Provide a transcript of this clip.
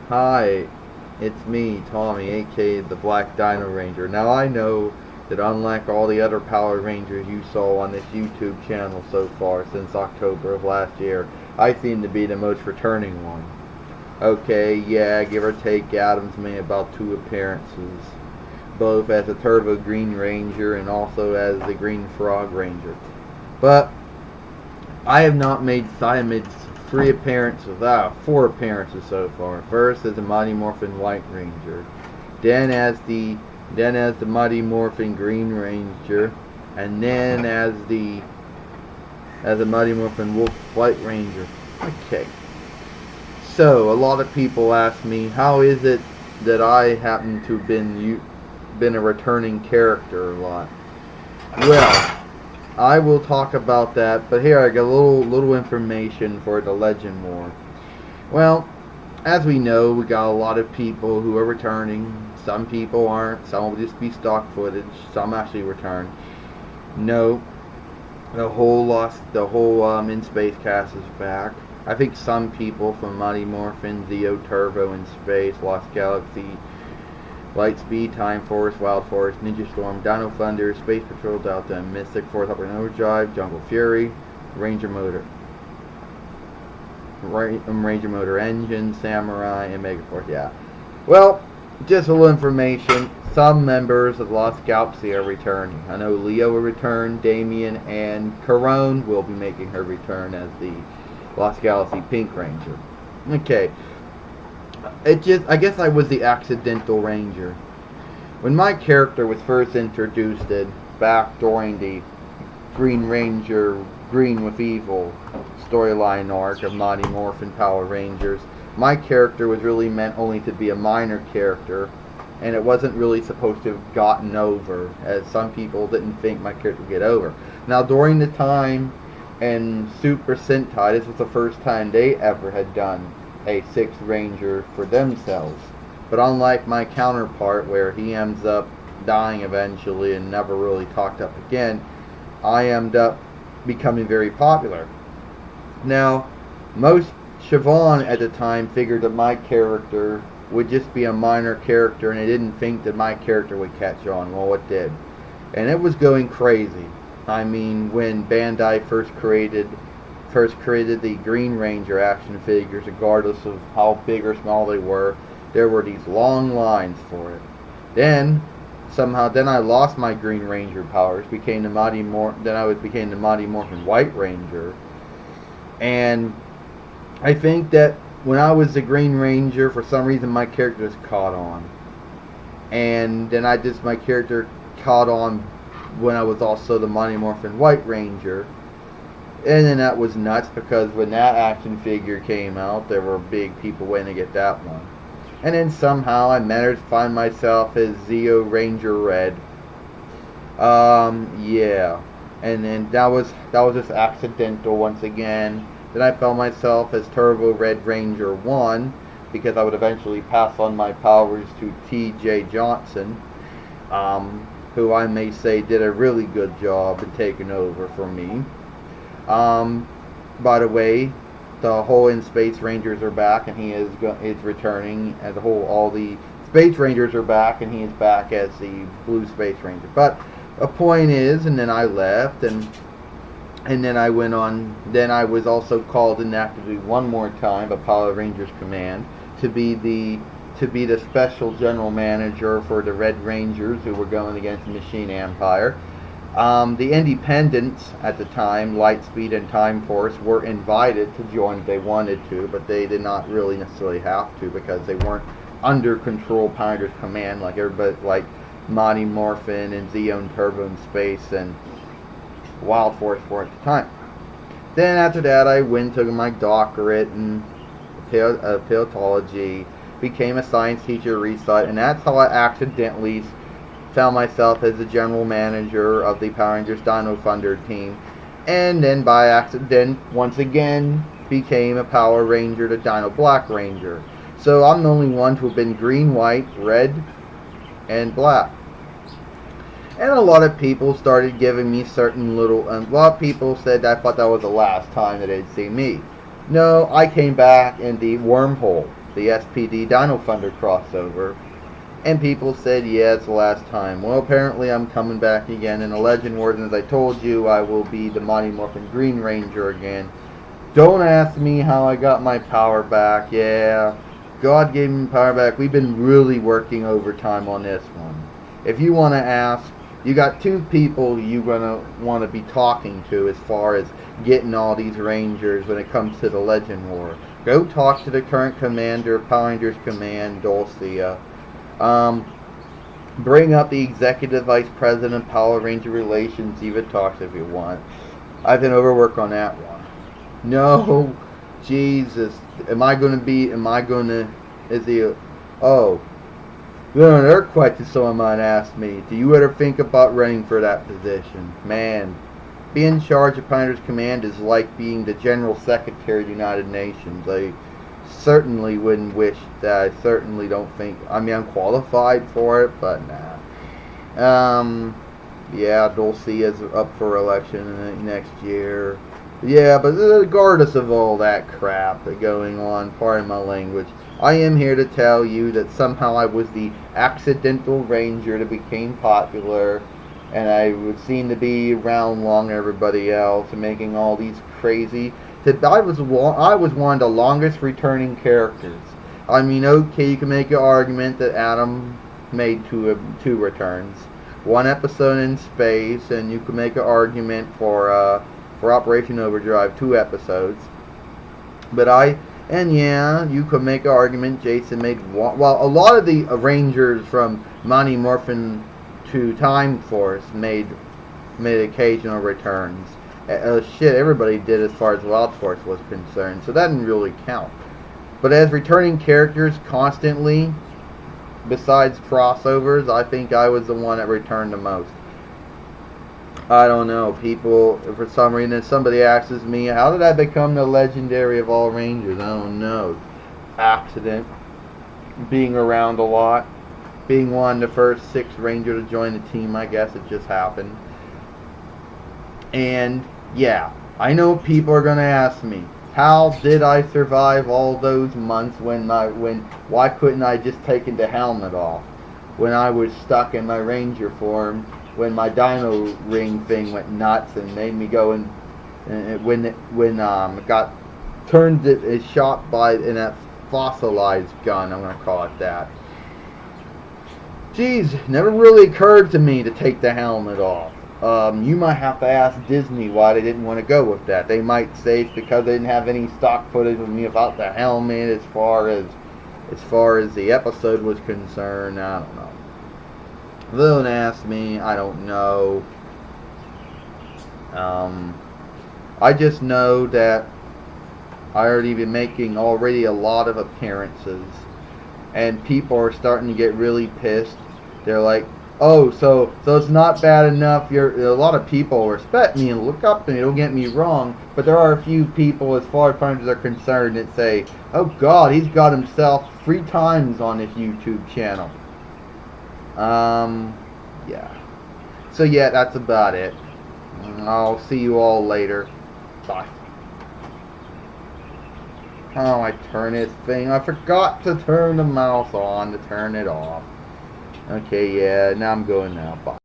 Hi, it's me, Tommy, aka the Black Dino Ranger. Now I know that unlike all the other Power Rangers you saw on this YouTube channel so far since October of last year, I seem to be the most returning one. Okay, yeah, give or take, Adams made about 2 appearances, both as a Turbo Green Ranger and also as the Green Frog Ranger. But I have made 3 appearances, 4 appearances so far. First as the Mighty Morphin White Ranger, then as the Mighty Morphin Green Ranger, and then as the Mighty Morphin Wolf White Ranger. Okay. So a lot of people ask me, how is it that I happen to have been a returning character a lot? Well, I will talk about that, but here I got a little information for the Legend War. Well, as we know, we got a lot of people who are returning. Some people aren't. Some will just be stock footage. Some actually return. No, the whole In Space cast is back. I think some people from Mighty Morphin, Zeo, Turbo, In Space, Lost Galaxy, Lightspeed, Time Force, Wild Force, Ninja Storm, Dino Thunder, Space Patrol Delta, Mystic Force Upper Overdrive, Jungle Fury, Ranger Motor, Ranger Motor Engine, Samurai, and Mega Force. Yeah. Well, just a little information. Some members of Lost Galaxy are returning. I know Leo will return, Damien, and Corone will be making her return as the Lost Galaxy Pink Ranger. Okay. I guess I was the accidental ranger. When my character was first introduced back during the Green Ranger Green with Evil storyline arc of Mighty Morphin Power Rangers, my character was really meant only to be a minor character, and it wasn't really supposed to have gotten over, as some people didn't think my character would get over. Now, during the time in Super Sentai, this was the first time they ever had done a 6th Ranger for themselves. But unlike my counterpart, where he ends up dying eventually and never really talked up again, I ended up becoming very popular. Now, most Siobhan at the time figured that my character would just be a minor character, and they didn't think that my character would catch on. Well, it did. And it was going crazy. I mean, when Bandai first created the Green Ranger action figures, regardless of how big or small they were, there were these long lines for it. Then I lost my Green Ranger powers, became the Mighty Morphin White Ranger, and I think that when I was the Green Ranger, for some reason my character just caught on, and then my character caught on when I was also the Mighty Morphin White Ranger. And then that was nuts, because when that action figure came out, there were big people waiting to get that one. And then somehow I managed to find myself as Zeo Ranger Red. Yeah. And then that was just accidental once again. Then I found myself as Turbo Red Ranger 1, because I would eventually pass on my powers to T.J. Johnson, who I may say did a really good job in taking over for me. By the way, the whole In Space Rangers are back, and he is returning. And all the Space Rangers are back, and he is back as the Blue Space Ranger. But a point is, and then I left, and then I went on. Then I was also called in actively one more time by Power Rangers Command to be the special general manager for the Red Rangers, who were going against the Machine Empire. The Independents at the time, Lightspeed and Time Force, were invited to join if they wanted to, but they did not really necessarily have to, because they weren't under control Power Rangers Command like everybody, like Mighty Morphin and Zeo and Turbo in Space and Wild Force were at the time. Then after that, I went to my doctorate in paleontology, became a science teacher at Resite, and that's how I accidentally found myself as the general manager of the Power Rangers Dino Thunder team, and then by accident once again became a Power Ranger, the Dino Black Ranger. So I'm the only one to have been green, white, red, and black. And a lot of people started giving me certain little, a lot of people said I thought that was the last time that they'd see me. No, I came back in the wormhole. the SPD Dino Thunder crossover. And people said, yeah, it's the last time. Well, apparently I'm coming back again in the Legend Wars, and as I told you, I will be the Mighty Morphin Green Ranger again. Don't ask me how I got my power back. Yeah, God gave me power back. We've been really working overtime on this one. If you want to ask, you got two people you're going to want to be talking to as far as getting all these Rangers when it comes to the Legend War. Go talk to the current commander of Power Rangers Command, Dulcia. Bring up the Executive Vice President of Power Ranger Relations, Eva Talks, if you want. I've been overworked on that one. No, Jesus. Another question someone might ask me. Do you ever think about running for that position? Man, being in charge of Power Rangers Command is like being the General Secretary of the United Nations. I certainly wouldn't wish that. I certainly don't think, I'm qualified for it, but nah. Yeah, Dulcia is up for election next year. Yeah, but regardless of all that crap that's going on, pardon my language, I am here to tell you that somehow I was the accidental ranger that became popular, and I would seem to be around along everybody else and making all these crazy. I was one of the longest returning characters. Okay, you can make an argument that Adam made two returns, one episode in space, and you can make an argument for Operation Overdrive 2 episodes. You could make an argument Jason made one. Well, a lot of the Rangers from Mighty Morphin to Time Force made occasional returns. Everybody did as far as Wild Force was concerned, so that didn't really count. But as returning characters constantly, besides crossovers, I think I was the one that returned the most. I don't know. People, for some reason, if somebody asks me, how did I become the legendary of all Rangers? I don't know. Accident. Being around a lot. Being one of the first 6 Rangers to join the team, I guess it just happened. And, yeah, I know people are going to ask me, how did I survive all those months why couldn't I just taken the helmet off? When I was stuck in my Ranger form, when my Dino ring thing went nuts and made me go when it got turned, shot in that fossilized gun, I'm gonna call it that. Geez, never really occurred to me to take the helmet off. You might have to ask Disney why they didn't want to go with that. They might say it's because they didn't have any stock footage of me about the helmet as far as the episode was concerned. I don't know. Don't ask me. I don't know. I just know that I already been making a lot of appearances, and people are starting to get really pissed. They're like, oh, so it's not bad enough. A lot of people respect me and look up to me. Don't get me wrong, but there are a few people, as far as fans are concerned, that say, oh God, he's got himself 3 times on his YouTube channel. Yeah. So yeah, that's about it. I'll see you all later. Bye. Oh, I turn this thing. I forgot to turn the mouse on to turn it off. Okay, yeah, now I'm going now. Bye.